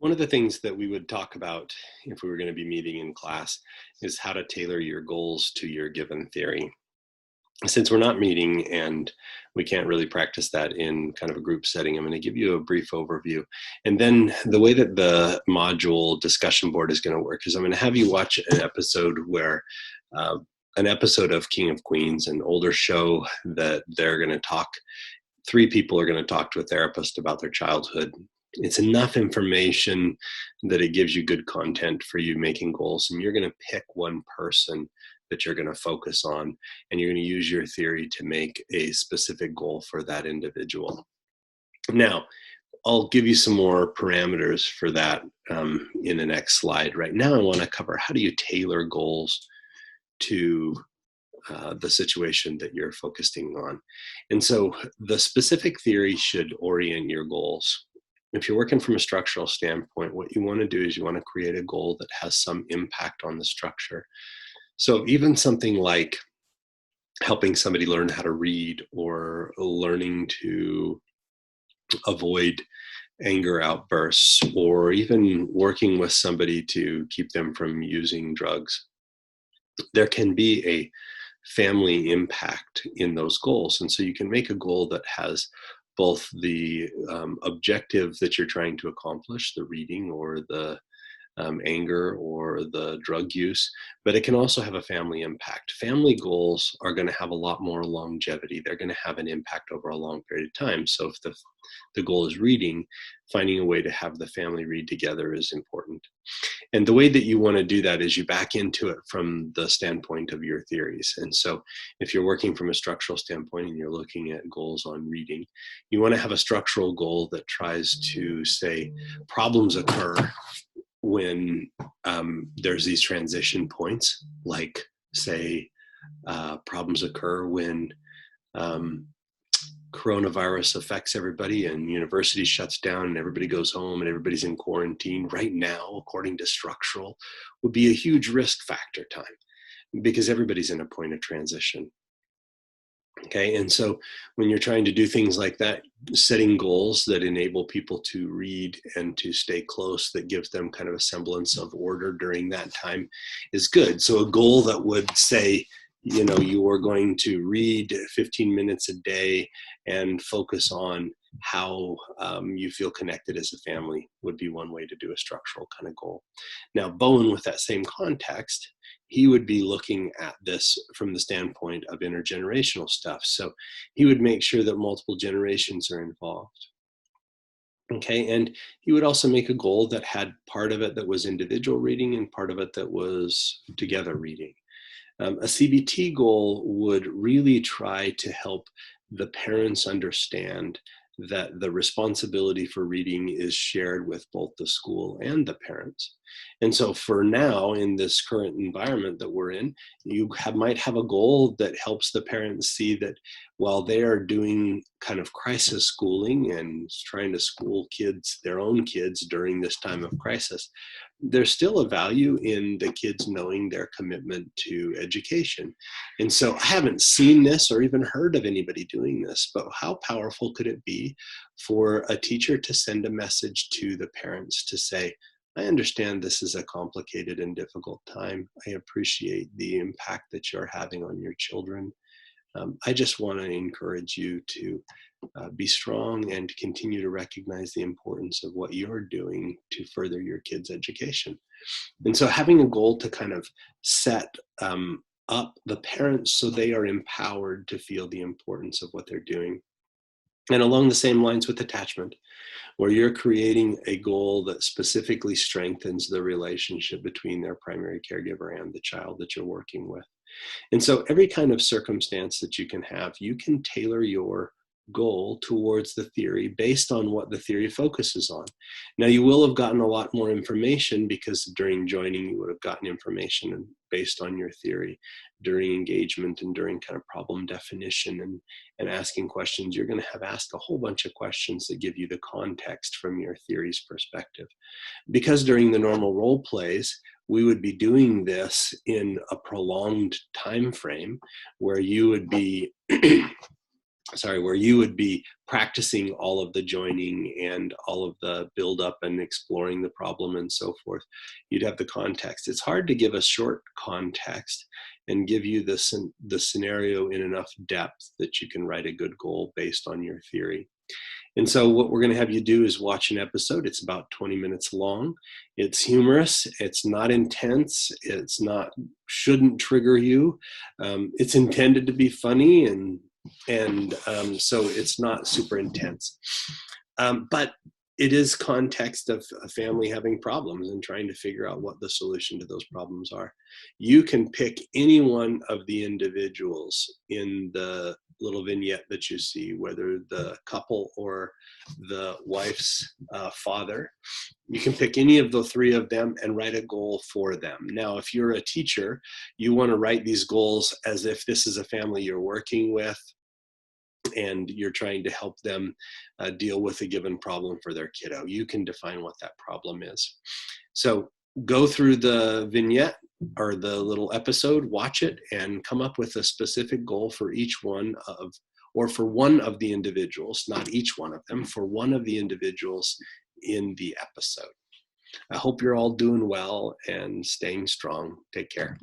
One of the things that we would talk about if we were going to be meeting in class is how to tailor your goals to your given theory. Since we're not meeting and we can't really practice that in kind of a group setting, I'm going to give you a brief overview. And then the way that the module discussion board is going to work is I'm going to have you watch an episode where an episode of King of Queens, an older show that they're going to talk. Three people are going to talk to a therapist about their childhood. It's enough information that it gives you good content for you making goals, and you're going to pick one person that you're going to focus on, and you're going to use your theory to make a specific goal for that individual. Now, I'll give you some more parameters for that in the next slide. Right now, I want to cover how do you tailor goals to the situation that you're focusing on. And so the specific theory should orient your goals. If you're working from a structural standpoint, what you want to do is you want to create a goal that has some impact on the structure. So even something like helping somebody learn how to read or learning to avoid anger outbursts, or even working with somebody to keep them from using drugs, there can be a family impact in those goals. And so you can make a goal that has both the objective that you're trying to accomplish, the reading or the anger or the drug use, but it can also have a family impact. Family goals are going to have a lot more longevity. They're going to have an impact over a long period of time. So if the goal is reading, finding a way to have the family read together is important. And the way that you want to do that is you back into it from the standpoint of your theories. And so if you're working from a structural standpoint and you're looking at goals on reading, you want to have a structural goal that tries to say problems occur when there's these transition points, like say problems occur when coronavirus affects everybody and university shuts down and everybody goes home and everybody's in quarantine. Right now, according to structural, would be a huge risk factor time because everybody's in a point of transition. Okay, and so when you're trying to do things like that, setting goals that enable people to read and to stay close, that gives them kind of a semblance of order during that time is good. So a goal that would say, you know, you are going to read 15 minutes a day and focus on how you feel connected as a family would be one way to do a structural kind of goal. Now, Bowen, with that same context, he would be looking at this from the standpoint of intergenerational stuff. So he would make sure that multiple generations are involved. Okay, and he would also make a goal that had part of it that was individual reading and part of it that was together reading. A CBT goal would really try to help the parents understand that the responsibility for reading is shared with both the school and the parents. And so for now, in this current environment that we're in, you might have a goal that helps the parents see that while they are doing kind of crisis schooling and trying to school kids, their own kids during this time of crisis, there's still a value in the kids knowing their commitment to education. And so I haven't seen this or even heard of anybody doing this, but how powerful could it be for a teacher to send a message to the parents to say, I understand this is a complicated and difficult time. I appreciate the impact that you're having on your children. I just want to encourage you to be strong and continue to recognize the importance of what you're doing to further your kids' education. And so having a goal to kind of set up the parents so they are empowered to feel the importance of what they're doing. And along the same lines with attachment, where you're creating a goal that specifically strengthens the relationship between their primary caregiver and the child that you're working with. And so every kind of circumstance that you can have, you can tailor your goal towards the theory based on what the theory focuses on. Now, you will have gotten a lot more information because during joining, you would have gotten information based on your theory. During engagement and during kind of problem definition and asking questions, you're going to have asked a whole bunch of questions that give you the context from your theory's perspective. Because during the normal role plays, we would be doing this in a prolonged time frame where you would be where you would be practicing all of the joining and all of the build up and exploring the problem and so forth. You'd have the context. It's hard to give a short context and give you the scenario in enough depth that you can write a good goal based on your theory. And so what we're going to have you do is watch an episode. It's about 20 minutes long. It's humorous. It's not intense. Shouldn't trigger you. It's intended to be funny, and so it's not super intense. But it is context of a family having problems and trying to figure out what the solution to those problems are. You can pick any one of the individuals in the little vignette that you see, whether the couple or the wife's father. You can pick any of the three of them and write a goal for them. Now, if you're a teacher, you want to write these goals as if this is a family you're working with and you're trying to help them deal with a given problem for their kiddo. You can define what that problem is. So go through the vignette or the little episode, watch it, and come up with a specific goal for each one of, or for one of the individuals, not each one of them, for one of the individuals in the episode. I hope you're all doing well and staying strong. Take care.